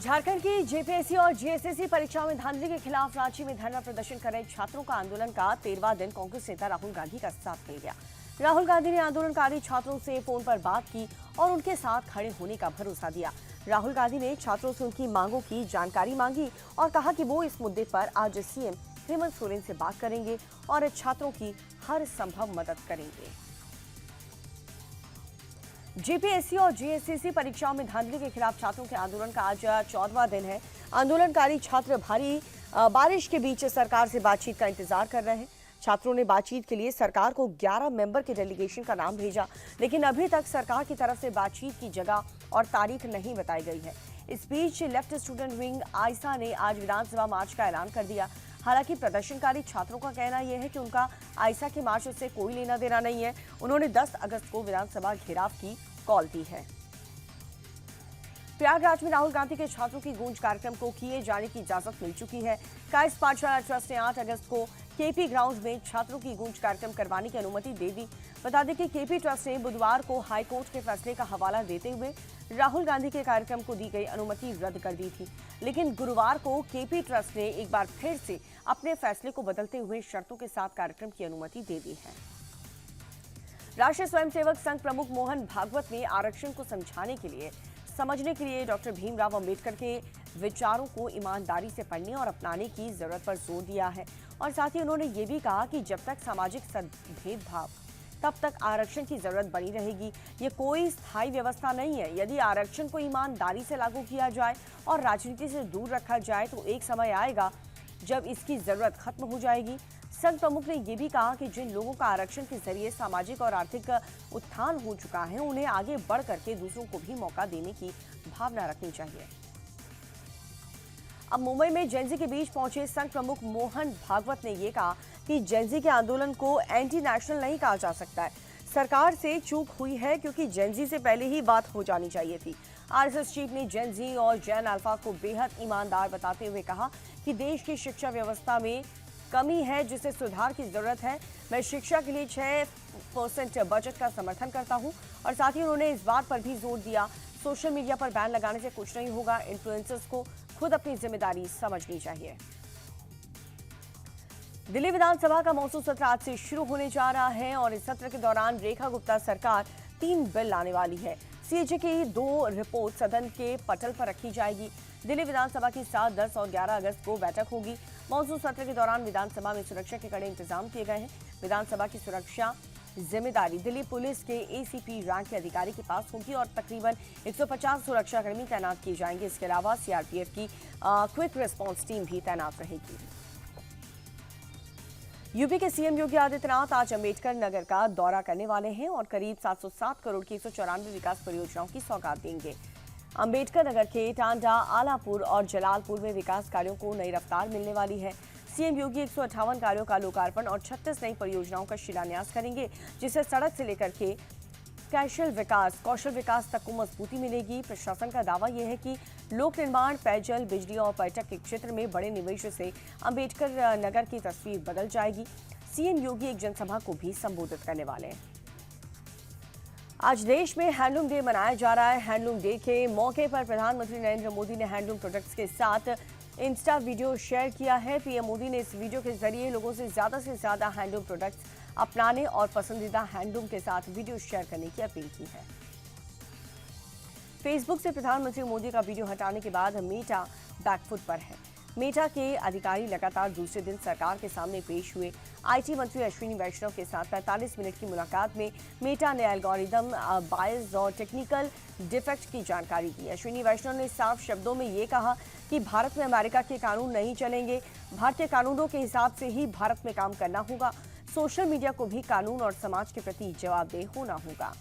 झारखंड की जेपीएससी और जीएसएससी परीक्षा में धांधली के खिलाफ रांची में धरना प्रदर्शन कर रहे छात्रों का आंदोलन का 13वां दिन कांग्रेस नेता राहुल गांधी का साथ मिल गया। राहुल गांधी ने आंदोलनकारी छात्रों से फोन पर बात की और उनके साथ खड़े होने का भरोसा दिया। राहुल गांधी ने छात्रों से उनकी मांगों की जानकारी मांगी और कहा कि वो इस मुद्दे पर आज सीएम हेमंत सोरेन से बात करेंगे और छात्रों की हर संभव मदद करेंगे। जेपीएससी और जीएसएससी परीक्षाओं में धांधली के खिलाफ छात्रों के आंदोलन का आज 14वां दिन है। आंदोलनकारी छात्र भारी बारिश के बीच सरकार से बातचीत का इंतजार कर रहे हैं। छात्रों ने बातचीत के लिए सरकार को 11 मेंबर के डेलीगेशन का नाम भेजा, लेकिन अभी तक सरकार की तरफ से बातचीत की जगह और तारीख नहीं बताई गई है। इस बीच लेफ्ट स्टूडेंट विंग आइसा ने आज विधानसभा मार्च का ऐलान कर दिया। हालांकि प्रदर्शनकारी छात्रों का कहना यह है कि उनका आइसा के मार्च से कोई लेना देना नहीं है। उन्होंने 10 अगस्त को विधानसभा घेराव की कॉल दी है। प्रयागराज में राहुल गांधी के छात्रों की गूंज कार्यक्रम को किए जाने की इजाजत मिल चुकी है। काइस पाठशाला ट्रस्ट ने 8 अगस्त को केपी ग्राउंड में छात्रों की गूंज कार्यक्रम करवाने की अनुमति दे दी। बता दें कि केपी ट्रस्ट ने बुधवार को हाईकोर्ट के फैसले का हवाला देते हुए राहुल गांधी के कार्यक्रम को दी गई अनुमति रद्द कर दी थी, लेकिन गुरुवार को केपी ट्रस्ट ने एक बार फिर से अपने फैसले को बदलते हुए शर्तों के साथ कार्यक्रम की अनुमति दे दी है। राष्ट्रीय स्वयंसेवक संघ प्रमुख मोहन भागवत ने आरक्षण को समझने के लिए डॉक्टर भीमराव अंबेडकर के विचारों को ईमानदारी से पढ़ने और अपनाने की जरूरत पर जोर दिया है और साथ ही उन्होंने ये भी कहा कि जब तक सामाजिक भेदभाव तब तक आरक्षण की जरूरत बनी रहेगी। ये कोई स्थायी व्यवस्था नहीं है। यदि आरक्षण को ईमानदारी से लागू किया जाए और राजनीति से दूर रखा जाए तो एक समय आएगा जब इसकी जरूरत खत्म हो जाएगी। संघ प्रमुख ने यह भी कहा कि जिन लोगों का आरक्षण के जरिए सामाजिक और आर्थिक उत्थान हो चुका है, उन्हें आगे बढ़ करके दूसरों को भी मौका देने की भावना रखनी चाहिए। अब मुंबई में जेनजी के बीच पहुंचे संघ प्रमुख मोहन भागवत ने यह कहा कि जेनजी के आंदोलन को एंटी नेशनल नहीं कहा जा सकता है। सरकार से चूक हुई है क्योंकि जेनजी से पहले ही बात हो जानी चाहिए थी। आरएसएस चीफ ने जेनजी और जैन अल्फा को बेहद ईमानदार बताते हुए कहा कि देश की शिक्षा व्यवस्था में कमी है जिसे सुधार की जरूरत है। मैं शिक्षा के लिए 6% बजट का समर्थन करता हूं और साथ ही उन्होंने इस बात पर भी जोर दिया, सोशल मीडिया पर बैन लगाने से कुछ नहीं होगा। इन्फ्लुएंसर्स को खुद अपनी जिम्मेदारी समझनी चाहिए। दिल्ली विधानसभा का मॉनसून सत्र आज से शुरू होने जा रहा है और इस सत्र के दौरान रेखा गुप्ता सरकार 3 बिल लाने वाली है। सीएजी की 2 रिपोर्ट सदन के पटल पर रखी जाएगी। दिल्ली विधानसभा की 7, 10 और 11 अगस्त को बैठक होगी। मॉनसून सत्र के दौरान विधानसभा में सुरक्षा के कड़े इंतजाम किए गए हैं। विधानसभा की सुरक्षा जिम्मेदारी दिल्ली पुलिस के एसीपी रैंक के अधिकारी के पास होगी और तकरीबन 150 सुरक्षाकर्मी तैनात किए जाएंगे। इसके अलावा सीआरपीएफ की क्विक रिस्पांस टीम भी तैनात रहेगी। यूपी के सीएम योगी आदित्यनाथ आज अंबेडकर नगर का दौरा करने वाले हैं और करीब 707 करोड़ की 194 विकास परियोजनाओं की सौगात देंगे। अंबेडकर नगर के टांडा, आलापुर और जलालपुर में विकास कार्यों को नई रफ्तार मिलने वाली है। सीएम योगी 158 कार्यों का लोकार्पण और 36 नई परियोजनाओं का शिलान्यास करेंगे, जिससे सड़क से लेकर के कौशल विकास तक को मजबूती मिलेगी। प्रशासन का दावा यह है कि लोक निर्माण, पेयजल, बिजली और पर्यटक के क्षेत्र में बड़े निवेश से अंबेडकर नगर की तस्वीर बदल जाएगी। सीएम योगी एक जनसभा को भी संबोधित करने वाले हैं। आज देश में हैंडलूम डे मनाया जा रहा है। हैंडलूम डे के मौके पर प्रधानमंत्री नरेंद्र मोदी ने हैंडलूम प्रोडक्ट्स के साथ इंस्टा वीडियो शेयर किया है। पीएम मोदी ने इस वीडियो के जरिए लोगों से ज्यादा हैंडलूम प्रोडक्ट्स अपनाने और पसंदीदा हैंडलूम के साथ वीडियो शेयर करने की अपील की है। फेसबुक से प्रधानमंत्री मोदी का वीडियो हटाने के बाद मेटा बैकफुट पर है। मेटा के अधिकारी लगातार दूसरे दिन सरकार के सामने पेश हुए। आईटी मंत्री अश्विनी वैष्णव के साथ 45 मिनट की मुलाकात में मेटा ने एल्गोरिदम बायस और टेक्निकल डिफेक्ट की जानकारी दी। अश्विनी वैष्णव ने साफ शब्दों में ये कहा कि भारत में अमेरिका के कानून नहीं चलेंगे, भारतीय कानूनों के हिसाब से ही भारत में काम करना होगा। सोशल मीडिया को भी कानून और समाज के प्रति जवाबदेह होना होगा।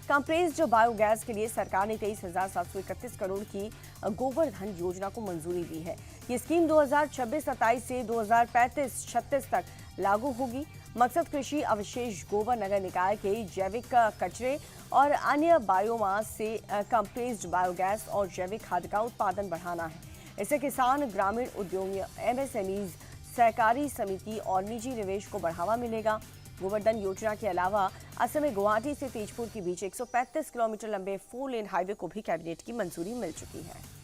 कंप्रेस्ड बायोगैस के लिए सरकार ने 23,731 करोड़ की गोवर्धन योजना को मंजूरी दी है। ये स्कीम 2026-27 से 2035-36 तक लागू होगी। मकसद कृषि अवशेष, गोबर नगर निकाय के जैविक कचरे और अन्य बायोमास से कंप्रेस्ड बायोगैस और जैविक खाद का उत्पादन बढ़ाना है। इससे किसान, ग्रामीण उद्योग, एमएसएमईज, सहकारी समिति और निजी निवेश को बढ़ावा मिलेगा। गोवर्धन योजना के अलावा असम में गुवाहाटी से तेजपुर के बीच 135 किलोमीटर लंबे 4 लेन हाईवे को भी कैबिनेट की मंजूरी मिल चुकी है।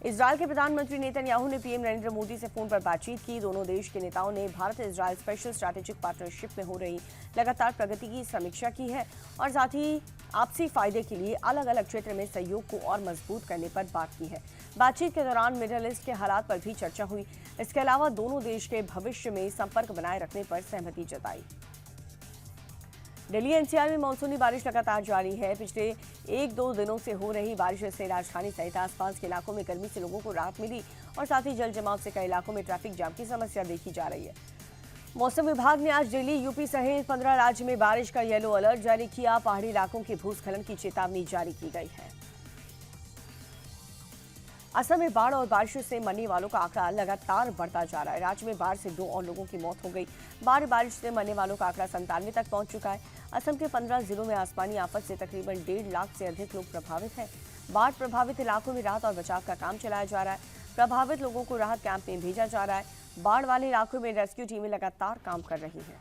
इजरायल के प्रधानमंत्री नेतन्याहू ने पीएम नरेंद्र मोदी से फोन पर बातचीत की। दोनों देश के नेताओं ने Bharat Israel special strategic partnership में हो रही लगातार प्रगति की समीक्षा की है और साथ ही आपसी फायदे के लिए अलग अलग क्षेत्र में सहयोग को और मजबूत करने पर बात की है। बातचीत के दौरान मिडल ईस्ट के हालात पर भी चर्चा हुई। इसके अलावा दोनों देश के भविष्य में संपर्क बनाए रखने पर सहमति जताई। दिल्ली एनसीआर में मानसूनी बारिश लगातार जारी है। पिछले 1-2 दिनों से हो रही बारिश से राजधानी सहित आसपास के इलाकों में गर्मी से लोगों को राहत मिली और साथ ही जल जमाव से कई इलाकों में ट्रैफिक जाम की समस्या देखी जा रही है। मौसम विभाग ने आज दिल्ली, यूपी सहित 15 राज्य में बारिश का येलो अलर्ट जारी किया। पहाड़ी इलाकों के भूस्खलन की चेतावनी जारी की गई है। असम में बाढ़ और बारिश से मरने वालों का आंकड़ा लगातार बढ़ता जा रहा है। राज्य में बाढ़ से 2 और लोगों की मौत हो गई। बारिश से मरने वालों का आंकड़ा 97 तक पहुंच चुका है। असम के 15 जिलों में आसमानी आफत से तकरीबन 1.5 लाख से अधिक लोग प्रभावित हैं। बाढ़ प्रभावित इलाकों में राहत और बचाव का काम चलाया जा रहा है। प्रभावित लोगों को राहत कैंप में भेजा जा रहा है। बाढ़ वाले इलाकों में रेस्क्यू टीमें लगातार काम कर रही हैं।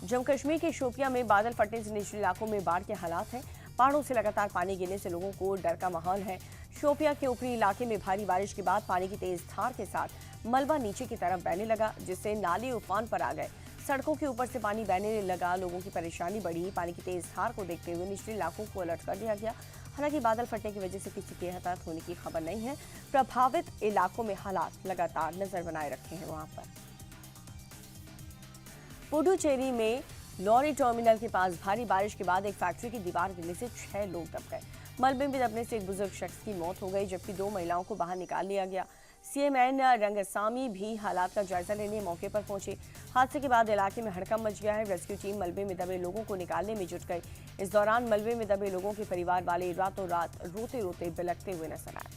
जम्मू कश्मीर के शोपियां में बादल फटने से निचले इलाकों में बाढ़ के हालात हैं। पहाड़ों से लगातार पानी गिरने से लोगों को डर का माहौल है। शोपियां के ऊपरी इलाके में भारी बारिश के बाद पानी की तेज धार के साथ मलबा नीचे की तरफ बहने लगा, जिससे नाले उफान पर आ गए। सड़कों के ऊपर से पानी बहने लगा, लोगों की परेशानी बढ़ी। पानी की तेज धार को देखते हुए निचले इलाकों को अलर्ट कर दिया गया। हालांकि बादल फटने की वजह से किसी के हताहत होने की खबर नहीं है। प्रभावित इलाकों में हालात लगातार नजर बनाए रखे हैं। वहां पर पुडुचेरी में लॉरी टर्मिनल के पास भारी बारिश के बाद एक फैक्ट्री की दीवार गिरने से 6 लोग दब गए। मलबे में दबने से एक बुजुर्ग शख्स की मौत हो गई, जबकि 2 महिलाओं को बाहर निकाल लिया गया। सीएमएन रंगसामी भी हालात का जायजा लेने मौके पर पहुंचे। हादसे के बाद इलाके में हड़कंप मच गया है। रेस्क्यू टीम मलबे में दबे लोगों को निकालने में जुट गई। इस दौरान मलबे में दबे लोगों के परिवार वाले रातों रात रोते रोते बिलखते हुए नजर आए।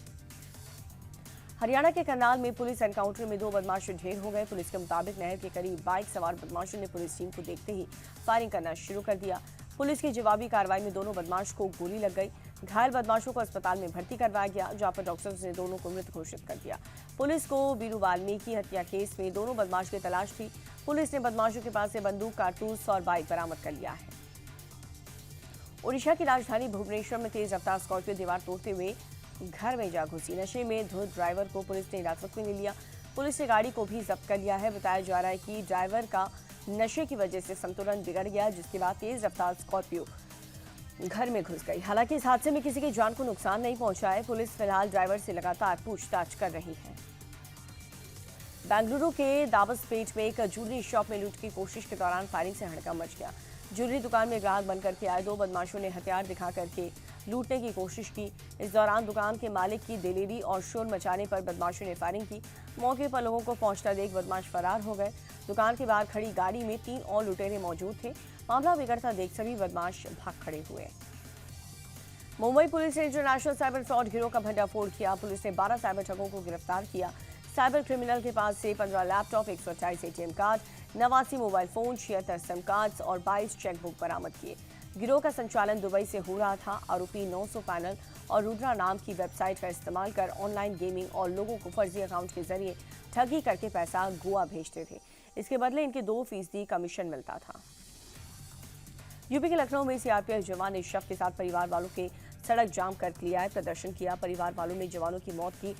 हरियाणा के करनाल में पुलिस एनकाउंटर में 2 बदमाश ढेर हो गए। पुलिस के मुताबिक नहर के करीब बाइक सवार बदमाशों ने पुलिस टीम को देखते ही फायरिंग करना शुरू कर दिया। पुलिस की जवाबी कार्रवाई में दोनों बदमाश को गोली लग गई। घायल बदमाशों को अस्पताल में भर्ती करवाया गया, जहां पर डॉक्टर्स ने दोनों को मृत घोषित कर दिया। पुलिस को बीरू वाल्मीकि हत्या केस में दोनों बदमाश की तलाश थी। पुलिस ने बदमाशों के पास से बंदूक, कारतूस और बाइक बरामद कर लिया है। ओडिशा की राजधानी भुवनेश्वर में तेज रफ्तार स्कॉर्पियो दीवार तोड़ते हुए घर में जा घुसी। नशे में धुत ड्राइवर को पुलिस ने हिरासत में ले लिया। पुलिस ने गाड़ी को भी जब्त कर लिया है। बताया जा रहा है कि ड्राइवर का नशे की वजह से संतुलन बिगड़ गया, जिसके बाद तेज रफ्तार स्कॉर्पियो घर में घुस गई। हालांकि इस हादसे में किसी की जान को नुकसान नहीं पहुंचा है। पुलिस फिलहाल ड्राइवर से लगातार पूछताछ कर रही है। बेंगलुरु के दाबसपेट में एक ज्वेलरी शॉप में लूट की कोशिश के दौरान फायरिंग से हड़कंप मच गया। ज्वेलरी दुकान में ग्राहक बनकर के आए 2 बदमाशों ने हथियार दिखा करके लूटने की कोशिश की। इस दौरान दुकान के मालिक की दिलेरी और शोर मचाने पर बदमाशों ने फायरिंग की। मौके पर लोगों को पहुंचता देख बदमाश फरार हो गए। दुकान के बाहर खड़ी गाड़ी में 3 और लुटेरे मौजूद थे। मामला बिगड़ता देख सभी बदमाश भाग खड़े हुए। मुंबई पुलिस ने इंटरनेशनल साइबर फ्रॉड गिरोह का भंडाफोड़ किया। पुलिस ने 12 साइबर ठगों को गिरफ्तार किया। साइबर क्रिमिनल के पास से 15 laptop, 128 ATM card, 89 mobile phone, 76 SIM cards और 22 चेकबुक बरामद किए। गिरोह का संचालन दुबई से हो रहा था। आरोपी 900 पैनल और रुद्रा नाम की वेबसाइट का इस्तेमाल कर ऑनलाइन गेमिंग और लोगों को फर्जी अकाउंट के जरिए ठगी करके पैसा गोवा भेजते थे। इसके बदले इनके 2% कमीशन मिलता था। यूपी के लखनऊ में सीआरपीएफ जवान ने शव के साथ परिवार वालों के सड़क जाम कर लिया है, प्रदर्शन किया। परिवार वालों ने जवानों की मौत की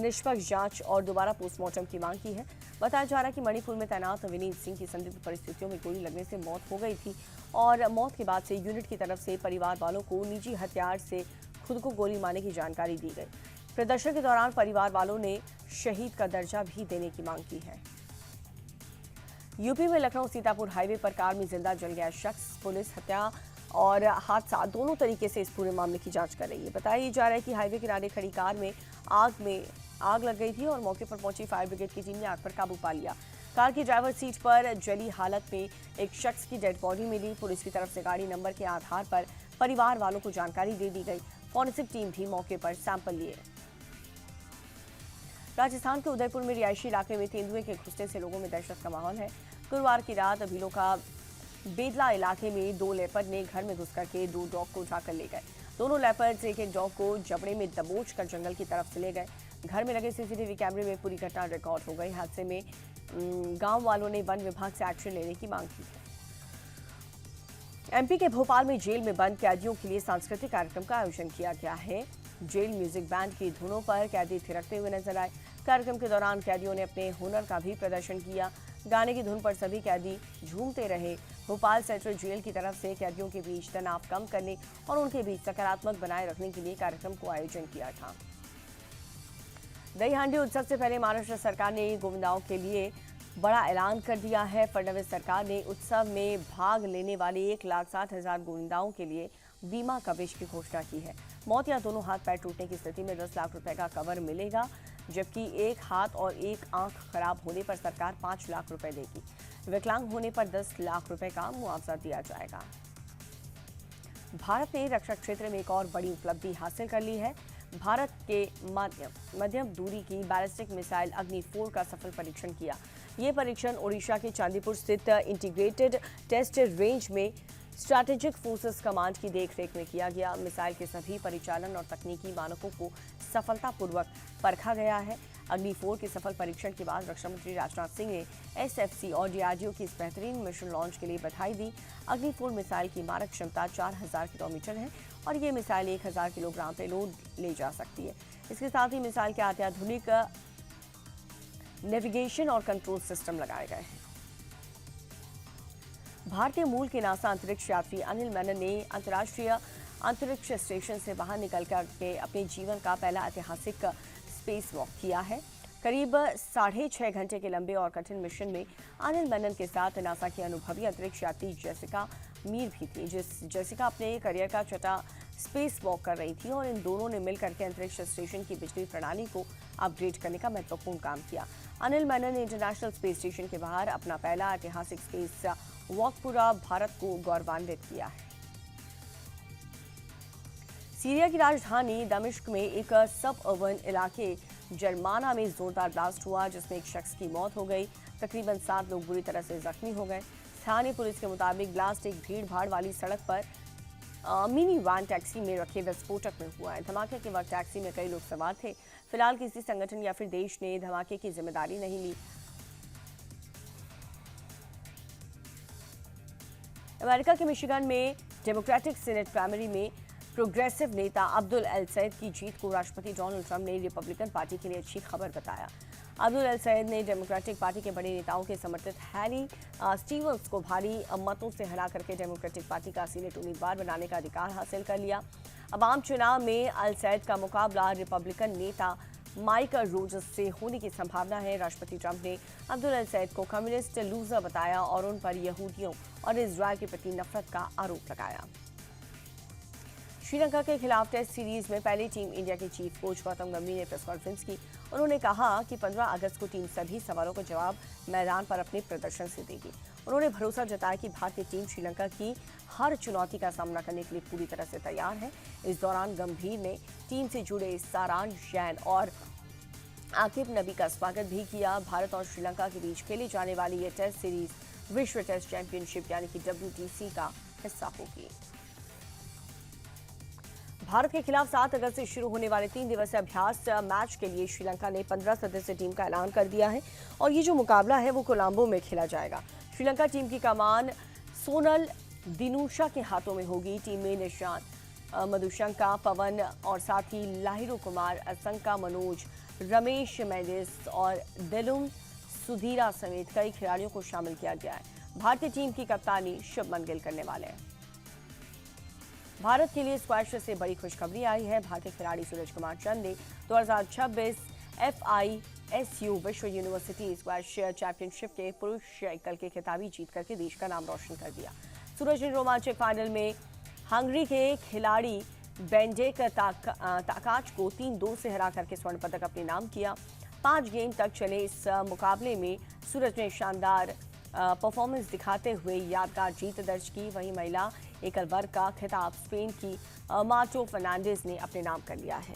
निष्पक्ष जांच और दोबारा पोस्टमार्टम की मांग की है। बताया जा रहा है कि मणिपुर में तैनात विनीत सिंह की संदिग्ध परिस्थितियों में गोली लगने से मौत हो गई थी और मौत के बाद से यूनिट की तरफ से परिवार वालों को निजी हथियार से खुद को गोली मारने की जानकारी दी गई। प्रदर्शन के दौरान परिवार वालों ने शहीद का दर्जा भी देने की मांग की है। यूपी में लखनऊ सीतापुर हाईवे पर कार में जिंदा जल गया शख्स। पुलिस हत्या और हादसा दोनों तरीके से इस पूरे मामले की जांच कर रही है। बताया जा रहा है कि हाईवे किनारे खड़ी कार में आग लग गई थी और मौके पर पहुंची फायर ब्रिगेड की टीम ने आग पर काबू पा लिया। कार की ड्राइवर सीट पर जली हालत में एक शख्स की डेड बॉडी मिली। पुलिस की तरफ से गाड़ी नंबर के आधार पर परिवार वालों को जानकारी दे दी गई। फॉरेंसिक टीम भी मौके पर सैंपल लिए। राजस्थान के उदयपुर में रिहायशी इलाके में तेंदुए के घुसने से लोगों में दहशत का माहौल है। गुरुवार की रात भीलों का बेदला इलाके में 2 लेपर्ड ने घर में घुस करके 2 डॉग को उठाकर ले गए। दोनों लेपर्ड्स एक डॉग को जबड़े में दबोच कर जंगल की तरफ से ले गए। घर में लगे सीसीटीवी कैमरे में पूरी घटना रिकॉर्ड हो गई। हादसे में गांव वालों ने वन विभाग से एक्शन लेने की मांग की है। एमपी के भोपाल में जेल में बंद कैदियों के लिए सांस्कृतिक कार्यक्रम का आयोजन किया गया है। जेल म्यूजिक बैंड की धुनों पर कैदी थिरकते हुए नजर आए। कार्यक्रम के दौरान कैदियों ने अपने हुनर का भी प्रदर्शन किया। गाने की धुन पर सभी कैदी झूमते रहे। भोपाल सेंट्रल जेल की तरफ से कैदियों के बीच तनाव कम करने और उनके बीच सकारात्मक बनाए रखने के लिए कार्यक्रम को आयोजन किया था। दही हांडी उत्सव से पहले महाराष्ट्र सरकार ने गोविंदाओं के लिए बड़ा ऐलान कर दिया है। फडणवीस सरकार ने उत्सव में भाग लेने वाले 1,60,000 गोविंदाओं के लिए बीमा कवच की घोषणा की है। मौत या दोनों हाथ पैर टूटने की स्थिति में 10 लाख रुपए का कवर मिलेगा, जबकि एक हाथ और एक आंख खराब होने पर सरकार 5 लाख रुपए देगी। विकलांग होने पर 10 लाख रुपए का मुआवजा दिया जाएगा। भारत ने रक्षा क्षेत्र में एक और बड़ी उपलब्धि हासिल कर ली है। भारत के मध्यम दूरी की बैलिस्टिक मिसाइल अग्नि 4 का सफल परीक्षण किया। ये परीक्षण ओडिशा के चांदीपुर स्थित इंटीग्रेटेड टेस्ट रेंज में स्ट्रैटेजिक फोर्सेस कमांड की देखरेख में किया गया। मिसाइल के सभी परिचालन और तकनीकी मानकों को सफलतापूर्वक परखा गया है। अग्नि 4 के सफल परीक्षण के बाद रक्षा मंत्री राजनाथ सिंह ने एसएफसी और डीआरडीओ की इस बेहतरीन मिशन लॉन्च के लिए बधाई दी। अग्नि 4 मिसाइल की मारक क्षमता 4,000 किलोमीटर है और ये मिसाइल 1,000 किलोग्राम पेलोड ले जा सकती है। इसके साथ ही मिसाइल के अत्याधुनिक नेविगेशन और कंट्रोल सिस्टम लगाए गए हैं। भारतीय मूल के नासा अंतरिक्ष यात्री अनिल मेनन ने अंतर्राष्ट्रीय अंतरिक्ष स्टेशन से बाहर निकलकर के अपने जीवन का पहला ऐतिहासिक स्पेस वॉक किया है। करीब 6.5 घंटे के लंबे और कठिन मिशन में अनिल मेनन के साथ नासा की अनुभवी अंतरिक्ष यात्री जेसिका मीर भी थी। जेसिका अपने करियर का छठा स्पेस वॉक कर रही थी और इन दोनों ने मिलकर के अंतरिक्ष स्टेशन की बिजली प्रणाली को अपग्रेड करने का महत्वपूर्ण काम किया। अनिल मेनन ने इंटरनेशनल स्पेस स्टेशन के बाहर अपना पहला ऐतिहासिक स्पेस वॉक पूरा भारत को गौरवान्वित किया है। सीरिया की राजधानी दमिश्क में एक सब अर्बन इलाके जरमाना में जोरदार ब्लास्ट हुआ, जिसमें एक शख्स की मौत हो गई। तकरीबन 7 लोग बुरी तरह से जख्मी हो गए। स्थानीय पुलिस के मुताबिक ब्लास्ट एक भीड़ भाड़ वाली सड़क पर मिनी वैन टैक्सी में रखे विस्फोटक में हुआ है। धमाके के वक्त टैक्सी में कई लोग सवार थे। फिलहाल किसी संगठन या फिर देश ने धमाके की जिम्मेदारी नहीं ली। अमेरिका के मिशिगन में डेमोक्रेटिक सीनेट प्राइमरी में प्रोग्रेसिव नेता अब्दुल अल सैद की जीत को राष्ट्रपति डोनाल्ड ट्रंप ने रिपब्लिकन पार्टी के लिए अच्छी खबर बताया। अब्दुल अल सैद ने डेमोक्रेटिक पार्टी के बड़े नेताओं के समर्थित हैरी स्टीवंस को भारी मतों से हरा करके डेमोक्रेटिक पार्टी का सीनेट उम्मीदवार बनाने का अधिकार हासिल कर लिया। अब आम चुनाव में अल सैद का मुकाबला रिपब्लिकन नेता माइक रोजर्स से होने की संभावना है। राष्ट्रपति ट्रंप ने अब्दुल अल सैद को कम्युनिस्ट लूजर बताया और उन पर यहूदियों और इजरायल के प्रति नफरत का आरोप लगाया। श्रीलंका के खिलाफ टेस्ट सीरीज में पहली टीम इंडिया के चीफ कोच गौतम गंभीर ने प्रेस कॉन्फ्रेंस की। उन्होंने कहा कि 15 अगस्त को टीम सभी सवालों का जवाब मैदान पर अपने प्रदर्शन से देगी। उन्होंने भरोसा जताया कि भारतीय टीम श्रीलंका की हर चुनौती का सामना करने के लिए पूरी तरह से तैयार है। इस दौरान गंभीर ने टीम से जुड़े सारांश जैन और आकिब नबी का स्वागत भी किया। भारत और श्रीलंका के बीच खेली जाने वाली यह टेस्ट सीरीज विश्व टेस्ट चैंपियनशिप यानी कि WTC का हिस्सा होगी। भारत के खिलाफ 7 अगस्त से शुरू होने वाले 3 दिवसीय अभ्यास मैच के लिए श्रीलंका ने 15 सदस्यीय टीम का ऐलान कर दिया है और ये जो मुकाबला है वो कोलंबो में खेला जाएगा। श्रीलंका टीम की कमान सोनल दिनुशा के हाथों में होगी। टीम में निशांत मधुशंका, पवन और साथ ही लाहिरू कुमार, असंका, मनोज, रमेश मेंडिस और दिलुम सुधीरा समेत कई खिलाड़ियों को शामिल किया गया है। भारतीय टीम की कप्तानी शुभमन गिल करने वाले हैं। भारत के लिए स्क्वैश से बड़ी खुशखबरी आई है। भारतीय खिलाड़ी सूरज कुमार चंद ने 2026 FISU विश्व यूनिवर्सिटी स्क्वैश चैंपियनशिप के पुरुष एकल के खिताबी जीत करके देश का नाम रोशन कर दिया। सूरज ने रोमांचक फाइनल में हंगरी के खिलाड़ी बेंडेक ताकाच को 3-2 से हरा करके स्वर्ण पदक अपने नाम किया। 5 गेम तक चले इस मुकाबले में सूरज ने शानदार परफॉर्मेंस दिखाते हुए यादगार जीत दर्ज की। वहीं महिला एकल वर्ग का खिताब स्पेन की मार्टो फर्नांडिस ने अपने नाम कर लिया है।